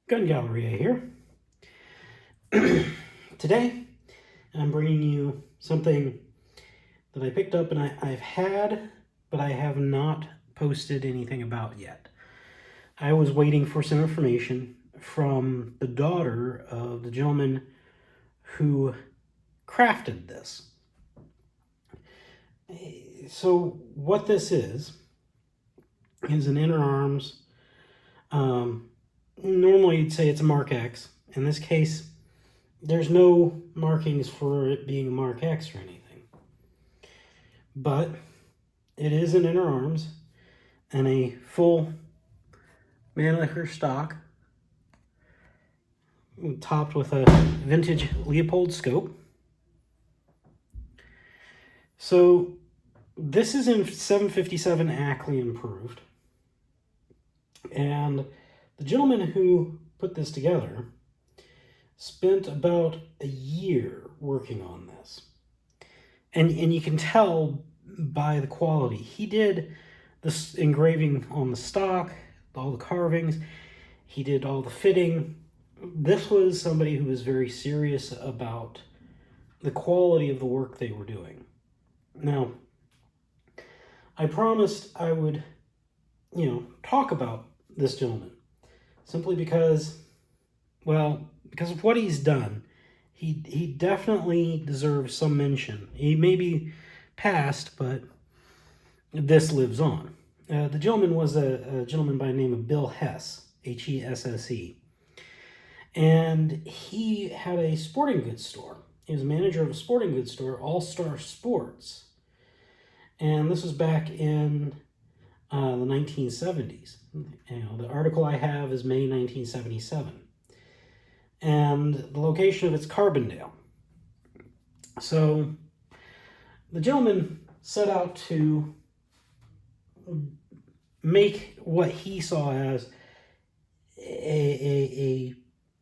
Gun Galleria here. Today, I'm bringing you something that I picked up and I've had, but I have not posted anything about yet. I was waiting for some information from the daughter of the gentleman who crafted this. So what this is an Interarms. Normally you'd say it's a Mark X. In this case, there's no markings for it being a Mark X or anything. But it is an Interarms and a full Mannlicher stock, topped with a vintage Leopold scope. So this is in 757 Ackley improved. And the gentleman who put this together spent about a year working on this. And you can tell by the quality. He did this engraving on the stock, all the carvings. He did all the fitting. This was somebody who was very serious about the quality of the work they were doing. Now, I promised I would, talk about this gentleman simply because, because of what he's done. He definitely deserves some mention. He may be past, but this lives on. The gentleman was a gentleman by the name of Bill Hesse, Hesse. And he had a sporting goods store. He was manager of a sporting goods store, All Star Sports. And this was back in the 1970s. The article I have is May 1977. And the location of it's Carbondale. So the gentleman set out to make what he saw as a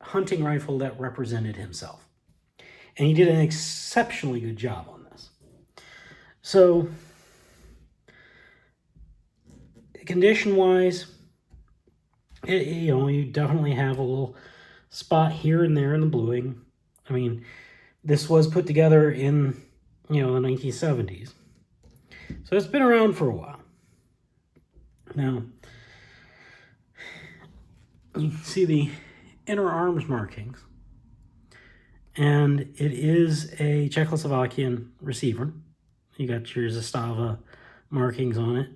hunting rifle that represented himself. And he did an exceptionally good job on this. So condition-wise, you definitely have a little spot here and there in the bluing. I mean, this was put together in, the 1970s. So it's been around for a while. Now, you can see the inner arms markings. And it is a Czechoslovakian receiver. You got your Zastava markings on it.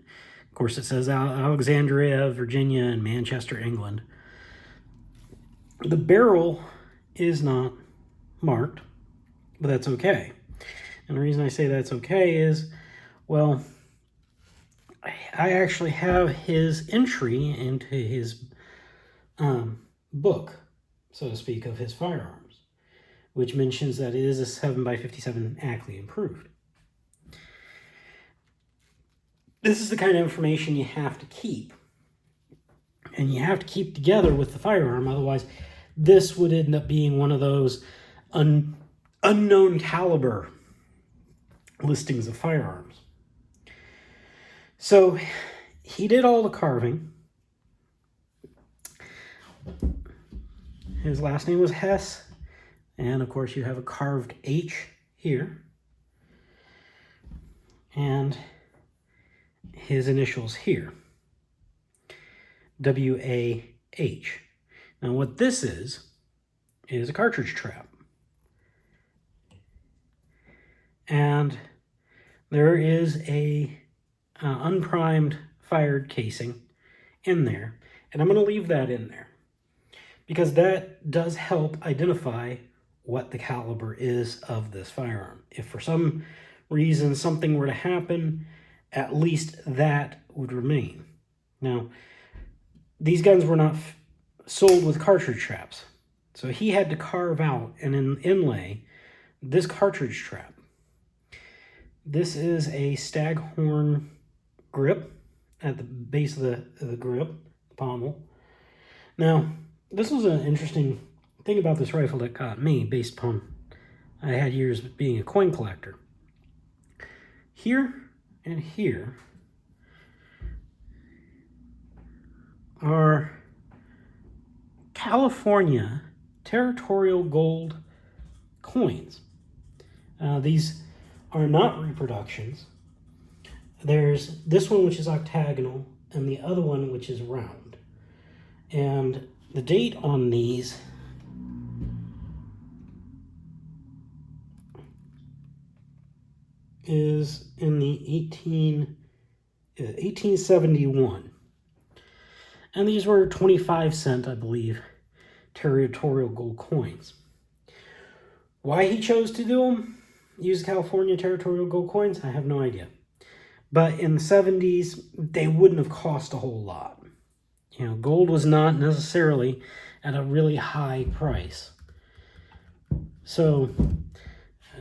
Of course, it says Alexandria, Virginia, and Manchester, England. The barrel is not marked, but that's okay. And the reason I say that's okay is, I actually have his entry into his book, so to speak, of his firearms, which mentions that it is a 7x57 Ackley improved. This is the kind of information you have to keep. And you have to keep together with the firearm, otherwise this would end up being one of those unknown caliber listings of firearms. So he did all the carving. His last name was Hesse. And of course you have a carved H here. And his initials here. W-A-H. Now what this is a cartridge trap. And there is a unprimed fired casing in there. And I'm going to leave that in there because that does help identify what the caliber is of this firearm. If for some reason something were to happen, at least that would remain. Now, these guns were not sold with cartridge traps. So he had to carve out and inlay this cartridge trap. This is a staghorn grip at the base of the grip, the pommel. Now, this was an interesting thing about this rifle that got me based upon I had years of being a coin collector. Here and here are California territorial gold coins. These are not reproductions. There's this one which is octagonal and the other one which is round. And the date on these is in the 1871. And these were 25-cent, I believe, territorial gold coins. Why he chose to do them, use California territorial gold coins, I have no idea. But in the 70s, they wouldn't have cost a whole lot. You know, gold was not necessarily at a really high price. So,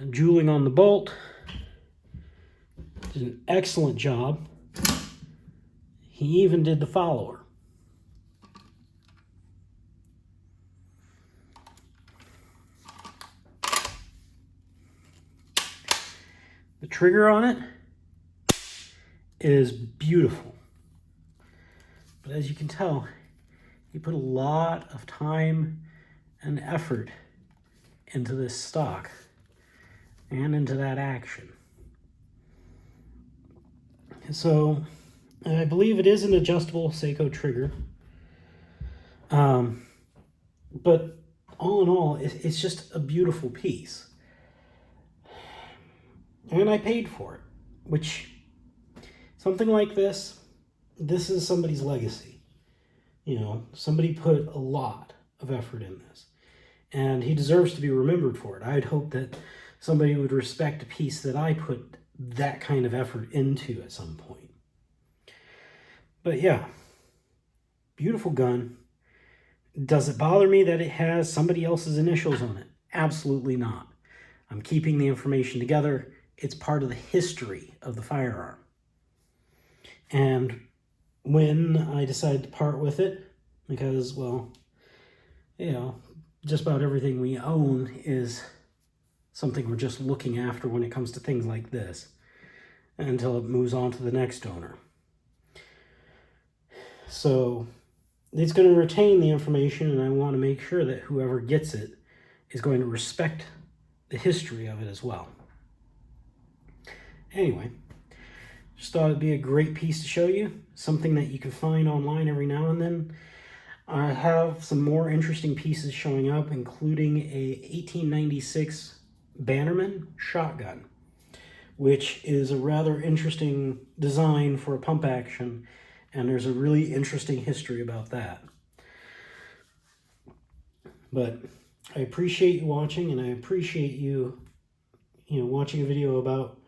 jeweling on the bolt did an excellent job. He even did the follower. The trigger on it is beautiful. But as you can tell, he put a lot of time and effort into this stock and into that action. So I believe it is an adjustable Seiko trigger. But all in all, it's just a beautiful piece. And I paid for it, which, something like this is somebody's legacy. You know, somebody put a lot of effort in this. And he deserves to be remembered for it. I'd hope that somebody would respect a piece that I put that kind of effort into at some point. But yeah, beautiful gun. Does it bother me that it has somebody else's initials on it? Absolutely not. I'm keeping the information together. It's part of the history of the firearm. And when I decided to part with it, because, well, you know, just about everything we own is something we're just looking after when it comes to things like this, until it moves on to the next owner. So it's going to retain the information, and I want to make sure that whoever gets it is going to respect the history of it as well. Anyway, just thought it'd be a great piece to show you, something that you can find online every now and then. I have some more interesting pieces showing up, including a 1896 Bannerman shotgun, which is a rather interesting design for a pump action, and there's a really interesting history about that. But I appreciate you watching, and I appreciate you watching a video about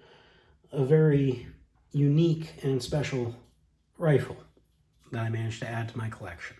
a very unique and special rifle that I managed to add to my collection.